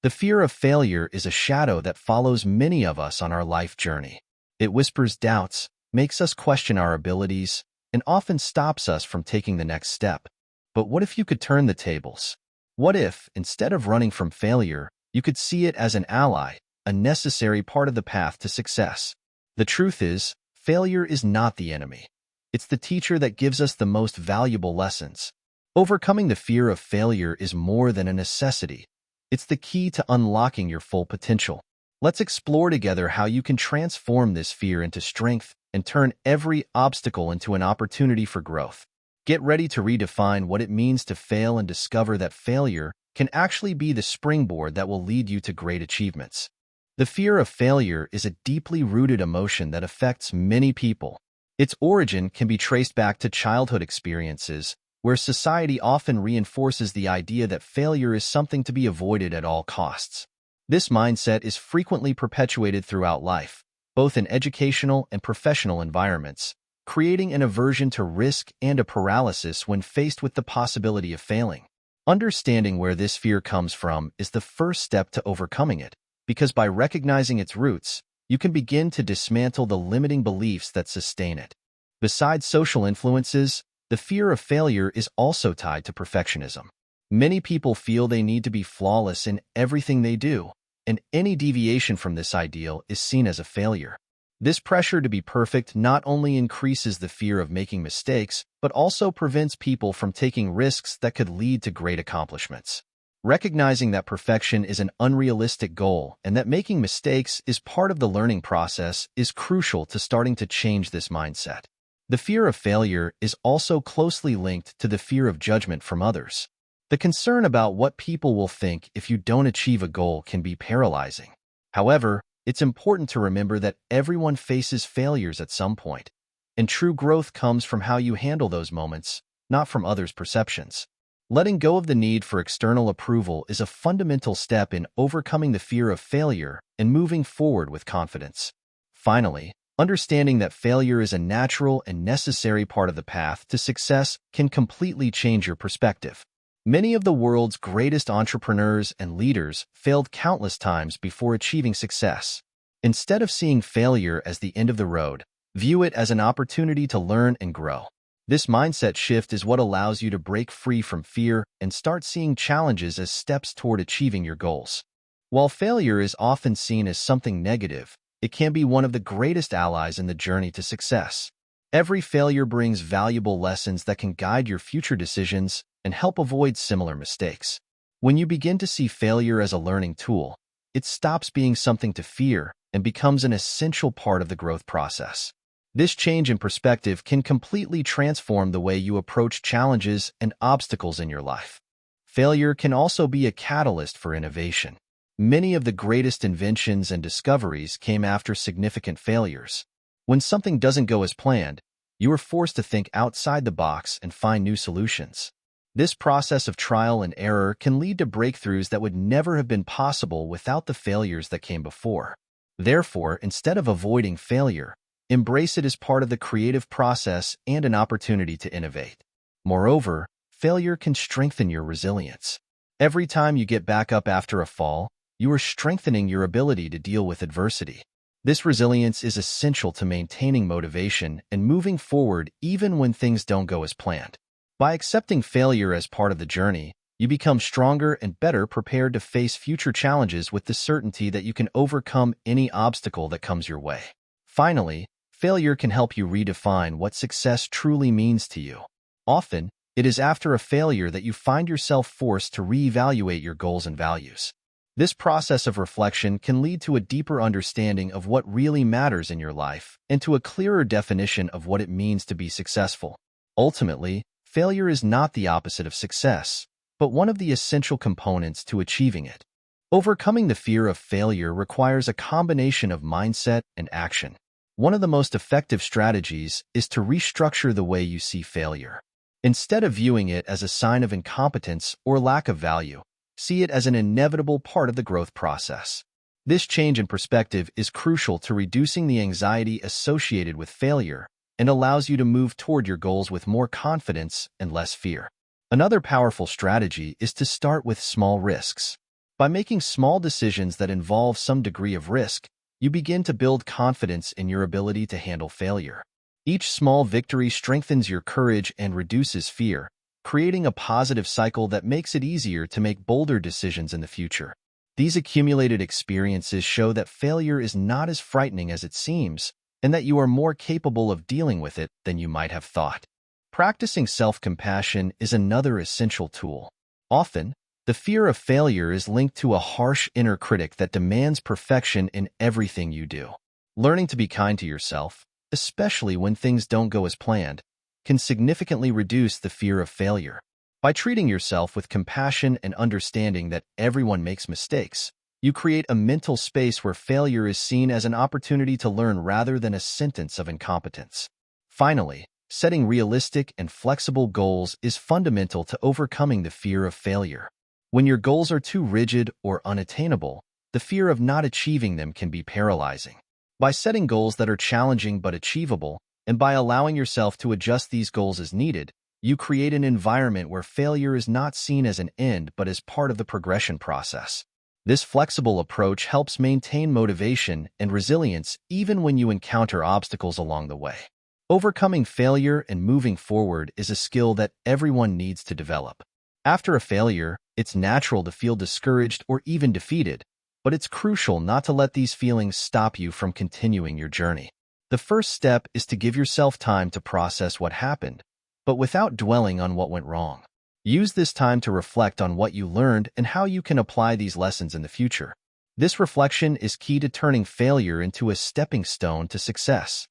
The fear of failure is a shadow that follows many of us on our life journey. It whispers doubts, makes us question our abilities, and often stops us from taking the next step. But what if you could turn the tables? What if, instead of running from failure, you could see it as an ally, a necessary part of the path to success? The truth is, failure is not the enemy. It's the teacher that gives us the most valuable lessons. Overcoming the fear of failure is more than a necessity. It's the key to unlocking your full potential. Let's explore together how you can transform this fear into strength and turn every obstacle into an opportunity for growth. Get ready to redefine what it means to fail and discover that failure can actually be the springboard that will lead you to great achievements. The fear of failure is a deeply rooted emotion that affects many people. Its origin can be traced back to childhood experiences, where society often reinforces the idea that failure is something to be avoided at all costs. This mindset is frequently perpetuated throughout life, both in educational and professional environments, creating an aversion to risk and a paralysis when faced with the possibility of failing. Understanding where this fear comes from is the first step to overcoming it, because by recognizing its roots, you can begin to dismantle the limiting beliefs that sustain it. Besides social influences, the fear of failure is also tied to perfectionism. Many people feel they need to be flawless in everything they do, and any deviation from this ideal is seen as a failure. This pressure to be perfect not only increases the fear of making mistakes, but also prevents people from taking risks that could lead to great accomplishments. Recognizing that perfection is an unrealistic goal and that making mistakes is part of the learning process is crucial to starting to change this mindset. The fear of failure is also closely linked to the fear of judgment from others. The concern about what people will think if you don't achieve a goal can be paralyzing. However, it's important to remember that everyone faces failures at some point, and true growth comes from how you handle those moments, not from others' perceptions. Letting go of the need for external approval is a fundamental step in overcoming the fear of failure and moving forward with confidence. Finally, understanding that failure is a natural and necessary part of the path to success can completely change your perspective. Many of the world's greatest entrepreneurs and leaders failed countless times before achieving success. Instead of seeing failure as the end of the road, view it as an opportunity to learn and grow. This mindset shift is what allows you to break free from fear and start seeing challenges as steps toward achieving your goals. While failure is often seen as something negative, it can be one of the greatest allies in the journey to success. Every failure brings valuable lessons that can guide your future decisions and help avoid similar mistakes. When you begin to see failure as a learning tool, it stops being something to fear and becomes an essential part of the growth process. This change in perspective can completely transform the way you approach challenges and obstacles in your life. Failure can also be a catalyst for innovation. Many of the greatest inventions and discoveries came after significant failures. When something doesn't go as planned, you are forced to think outside the box and find new solutions. This process of trial and error can lead to breakthroughs that would never have been possible without the failures that came before. Therefore, instead of avoiding failure, embrace it as part of the creative process and an opportunity to innovate. Moreover, failure can strengthen your resilience. Every time you get back up after a fall, you are strengthening your ability to deal with adversity. This resilience is essential to maintaining motivation and moving forward even when things don't go as planned. By accepting failure as part of the journey, you become stronger and better prepared to face future challenges with the certainty that you can overcome any obstacle that comes your way. Finally, failure can help you redefine what success truly means to you. Often, it is after a failure that you find yourself forced to reevaluate your goals and values. This process of reflection can lead to a deeper understanding of what really matters in your life and to a clearer definition of what it means to be successful. Ultimately, failure is not the opposite of success, but one of the essential components to achieving it. Overcoming the fear of failure requires a combination of mindset and action. One of the most effective strategies is to restructure the way you see failure. Instead of viewing it as a sign of incompetence or lack of value, see it as an inevitable part of the growth process. This change in perspective is crucial to reducing the anxiety associated with failure and allows you to move toward your goals with more confidence and less fear. Another powerful strategy is to start with small risks. By making small decisions that involve some degree of risk, you begin to build confidence in your ability to handle failure. Each small victory strengthens your courage and reduces fear, creating a positive cycle that makes it easier to make bolder decisions in the future. These accumulated experiences show that failure is not as frightening as it seems, and that you are more capable of dealing with it than you might have thought. Practicing self-compassion is another essential tool. Often, the fear of failure is linked to a harsh inner critic that demands perfection in everything you do. Learning to be kind to yourself, especially when things don't go as planned, can significantly reduce the fear of failure. By treating yourself with compassion and understanding that everyone makes mistakes, you create a mental space where failure is seen as an opportunity to learn rather than a sentence of incompetence. Finally, setting realistic and flexible goals is fundamental to overcoming the fear of failure. When your goals are too rigid or unattainable, the fear of not achieving them can be paralyzing. By setting goals that are challenging but achievable, and by allowing yourself to adjust these goals as needed, you create an environment where failure is not seen as an end but as part of the progression process. This flexible approach helps maintain motivation and resilience even when you encounter obstacles along the way. Overcoming failure and moving forward is a skill that everyone needs to develop. After a failure, it's natural to feel discouraged or even defeated, but it's crucial not to let these feelings stop you from continuing your journey. The first step is to give yourself time to process what happened, but without dwelling on what went wrong. Use this time to reflect on what you learned and how you can apply these lessons in the future. This reflection is key to turning failure into a stepping stone to success.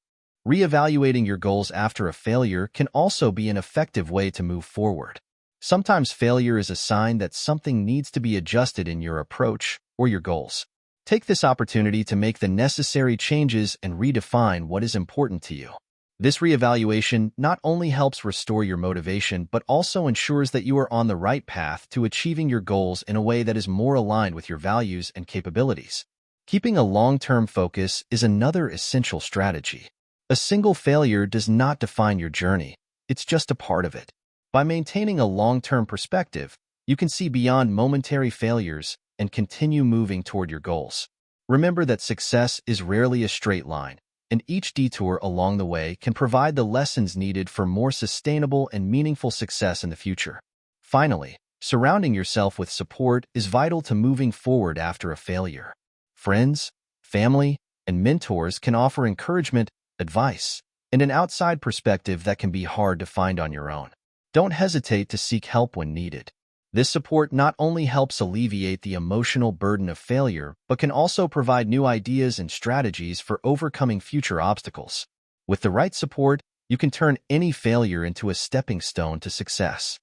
Reevaluating your goals after a failure can also be an effective way to move forward. Sometimes failure is a sign that something needs to be adjusted in your approach or your goals. Take this opportunity to make the necessary changes and redefine what is important to you. This reevaluation not only helps restore your motivation, but also ensures that you are on the right path to achieving your goals in a way that is more aligned with your values and capabilities. Keeping a long-term focus is another essential strategy. A single failure does not define your journey, it's just a part of it. By maintaining a long-term perspective, you can see beyond momentary failures and continue moving toward your goals. Remember that success is rarely a straight line, and each detour along the way can provide the lessons needed for more sustainable and meaningful success in the future. Finally, surrounding yourself with support is vital to moving forward after a failure. Friends, family, and mentors can offer encouragement, advice, and an outside perspective that can be hard to find on your own. Don't hesitate to seek help when needed. This support not only helps alleviate the emotional burden of failure, but can also provide new ideas and strategies for overcoming future obstacles. With the right support, you can turn any failure into a stepping stone to success.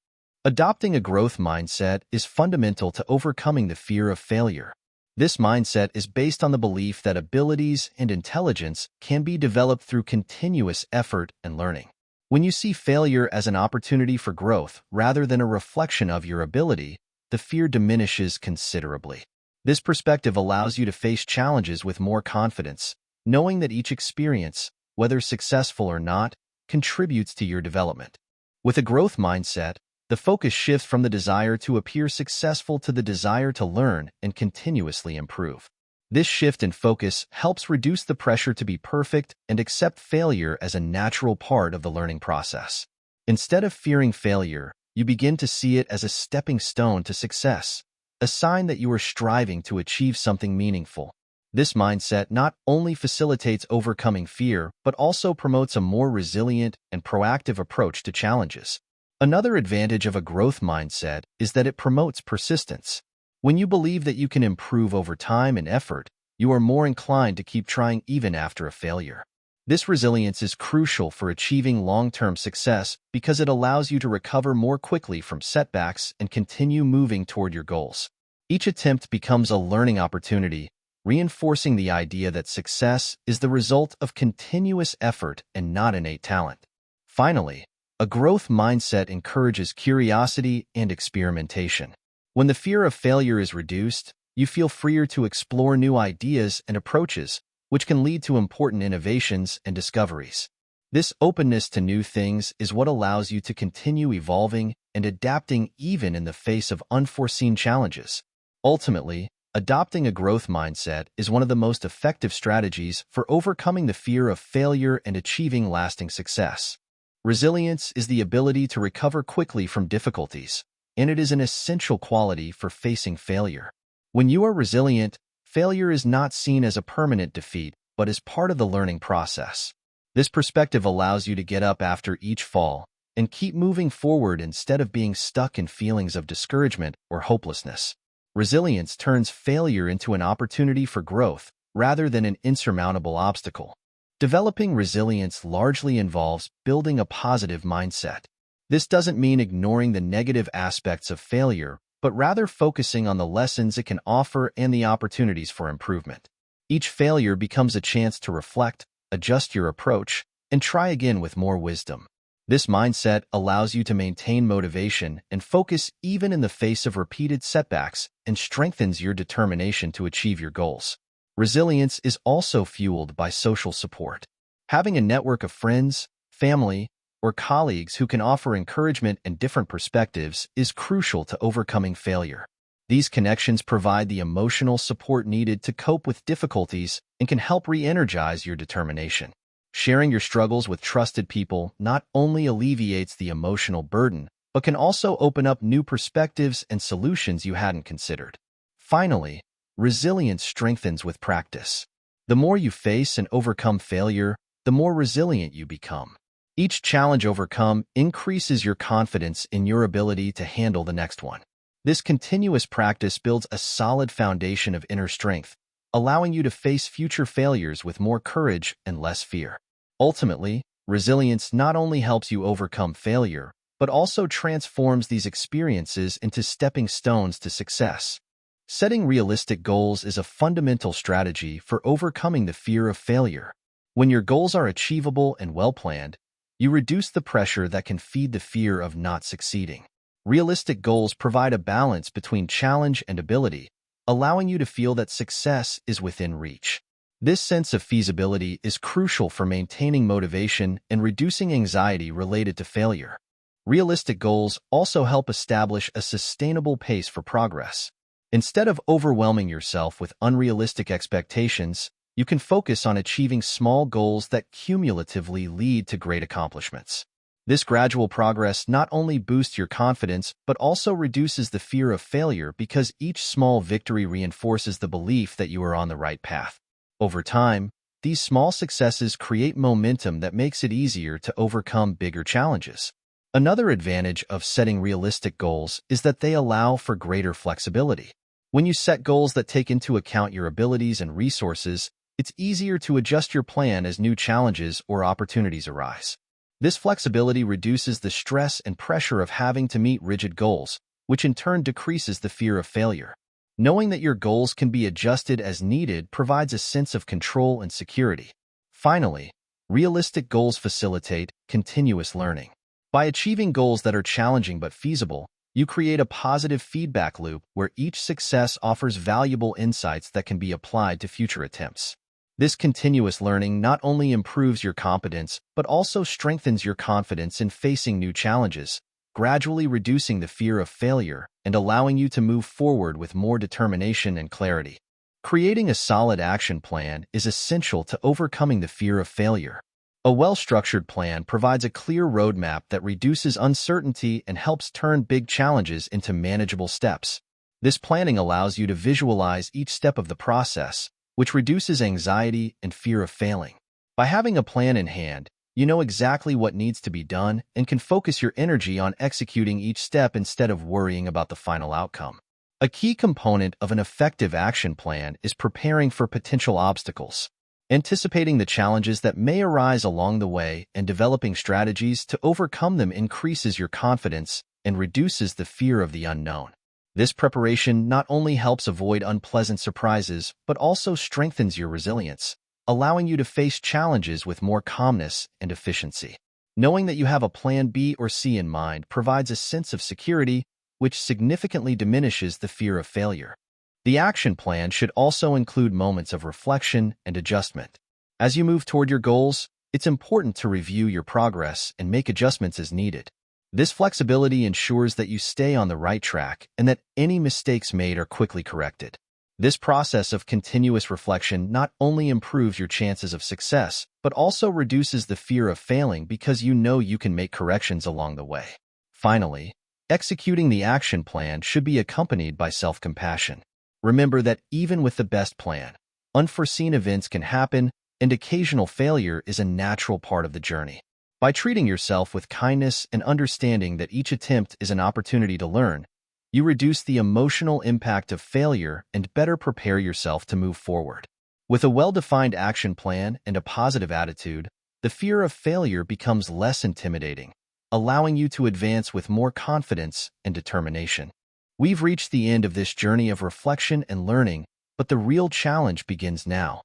Adopting a growth mindset is fundamental to overcoming the fear of failure. This mindset is based on the belief that abilities and intelligence can be developed through continuous effort and learning. When you see failure as an opportunity for growth rather than a reflection of your ability, the fear diminishes considerably. This perspective allows you to face challenges with more confidence, knowing that each experience, whether successful or not, contributes to your development. With a growth mindset, the focus shifts from the desire to appear successful to the desire to learn and continuously improve. This shift in focus helps reduce the pressure to be perfect and accept failure as a natural part of the learning process. Instead of fearing failure, you begin to see it as a stepping stone to success, a sign that you are striving to achieve something meaningful. This mindset not only facilitates overcoming fear, but also promotes a more resilient and proactive approach to challenges. Another advantage of a growth mindset is that it promotes persistence. When you believe that you can improve over time and effort, you are more inclined to keep trying even after a failure. This resilience is crucial for achieving long-term success because it allows you to recover more quickly from setbacks and continue moving toward your goals. Each attempt becomes a learning opportunity, reinforcing the idea that success is the result of continuous effort and not innate talent. Finally, a growth mindset encourages curiosity and experimentation. When the fear of failure is reduced, you feel freer to explore new ideas and approaches, which can lead to important innovations and discoveries. This openness to new things is what allows you to continue evolving and adapting even in the face of unforeseen challenges. Ultimately, adopting a growth mindset is one of the most effective strategies for overcoming the fear of failure and achieving lasting success. Resilience is the ability to recover quickly from difficulties, and it is an essential quality for facing failure. When you are resilient, failure is not seen as a permanent defeat, but as part of the learning process. This perspective allows you to get up after each fall and keep moving forward instead of being stuck in feelings of discouragement or hopelessness. Resilience turns failure into an opportunity for growth rather than an insurmountable obstacle. Developing resilience largely involves building a positive mindset. This doesn't mean ignoring the negative aspects of failure, but rather focusing on the lessons it can offer and the opportunities for improvement. Each failure becomes a chance to reflect, adjust your approach, and try again with more wisdom. This mindset allows you to maintain motivation and focus even in the face of repeated setbacks and strengthens your determination to achieve your goals. Resilience is also fueled by social support. Having a network of friends, family, or colleagues who can offer encouragement and different perspectives is crucial to overcoming failure. These connections provide the emotional support needed to cope with difficulties and can help re-energize your determination. Sharing your struggles with trusted people not only alleviates the emotional burden, but can also open up new perspectives and solutions you hadn't considered. Finally, resilience strengthens with practice. The more you face and overcome failure, the more resilient you become. Each challenge overcome increases your confidence in your ability to handle the next one. This continuous practice builds a solid foundation of inner strength, allowing you to face future failures with more courage and less fear. Ultimately, resilience not only helps you overcome failure, but also transforms these experiences into stepping stones to success. Setting realistic goals is a fundamental strategy for overcoming the fear of failure. When your goals are achievable and well-planned, you reduce the pressure that can feed the fear of not succeeding. Realistic goals provide a balance between challenge and ability, allowing you to feel that success is within reach. This sense of feasibility is crucial for maintaining motivation and reducing anxiety related to failure. Realistic goals also help establish a sustainable pace for progress. Instead of overwhelming yourself with unrealistic expectations, you can focus on achieving small goals that cumulatively lead to great accomplishments. This gradual progress not only boosts your confidence, but also reduces the fear of failure because each small victory reinforces the belief that you are on the right path. Over time, these small successes create momentum that makes it easier to overcome bigger challenges. Another advantage of setting realistic goals is that they allow for greater flexibility. When you set goals that take into account your abilities and resources, it's easier to adjust your plan as new challenges or opportunities arise. This flexibility reduces the stress and pressure of having to meet rigid goals, which in turn decreases the fear of failure. Knowing that your goals can be adjusted as needed provides a sense of control and security. Finally, realistic goals facilitate continuous learning. By achieving goals that are challenging but feasible, you create a positive feedback loop where each success offers valuable insights that can be applied to future attempts. This continuous learning not only improves your competence, but also strengthens your confidence in facing new challenges, gradually reducing the fear of failure and allowing you to move forward with more determination and clarity. Creating a solid action plan is essential to overcoming the fear of failure. A well-structured plan provides a clear roadmap that reduces uncertainty and helps turn big challenges into manageable steps. This planning allows you to visualize each step of the process, which reduces anxiety and fear of failing. By having a plan in hand, you know exactly what needs to be done and can focus your energy on executing each step instead of worrying about the final outcome. A key component of an effective action plan is preparing for potential obstacles. Anticipating the challenges that may arise along the way and developing strategies to overcome them increases your confidence and reduces the fear of the unknown. This preparation not only helps avoid unpleasant surprises, but also strengthens your resilience, allowing you to face challenges with more calmness and efficiency. Knowing that you have a plan B or C in mind provides a sense of security, which significantly diminishes the fear of failure. The action plan should also include moments of reflection and adjustment. As you move toward your goals, it's important to review your progress and make adjustments as needed. This flexibility ensures that you stay on the right track and that any mistakes made are quickly corrected. This process of continuous reflection not only improves your chances of success, but also reduces the fear of failing because you know you can make corrections along the way. Finally, executing the action plan should be accompanied by self-compassion. Remember that even with the best plan, unforeseen events can happen, and occasional failure is a natural part of the journey. By treating yourself with kindness and understanding that each attempt is an opportunity to learn, you reduce the emotional impact of failure and better prepare yourself to move forward. With a well-defined action plan and a positive attitude, the fear of failure becomes less intimidating, allowing you to advance with more confidence and determination. We've reached the end of this journey of reflection and learning, but the real challenge begins now.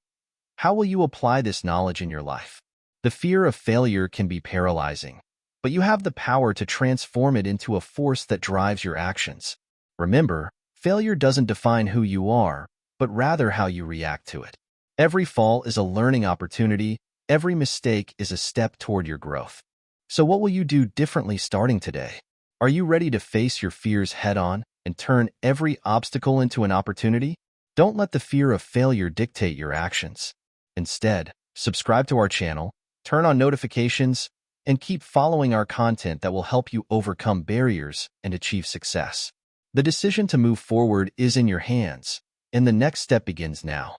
How will you apply this knowledge in your life? The fear of failure can be paralyzing, but you have the power to transform it into a force that drives your actions. Remember, failure doesn't define who you are, but rather how you react to it. Every fall is a learning opportunity. Every mistake is a step toward your growth. So what will you do differently starting today? Are you ready to face your fears head-on and turn every obstacle into an opportunity? Don't let the fear of failure dictate your actions. Instead, subscribe to our channel, turn on notifications, and keep following our content that will help you overcome barriers and achieve success. The decision to move forward is in your hands, and the next step begins now.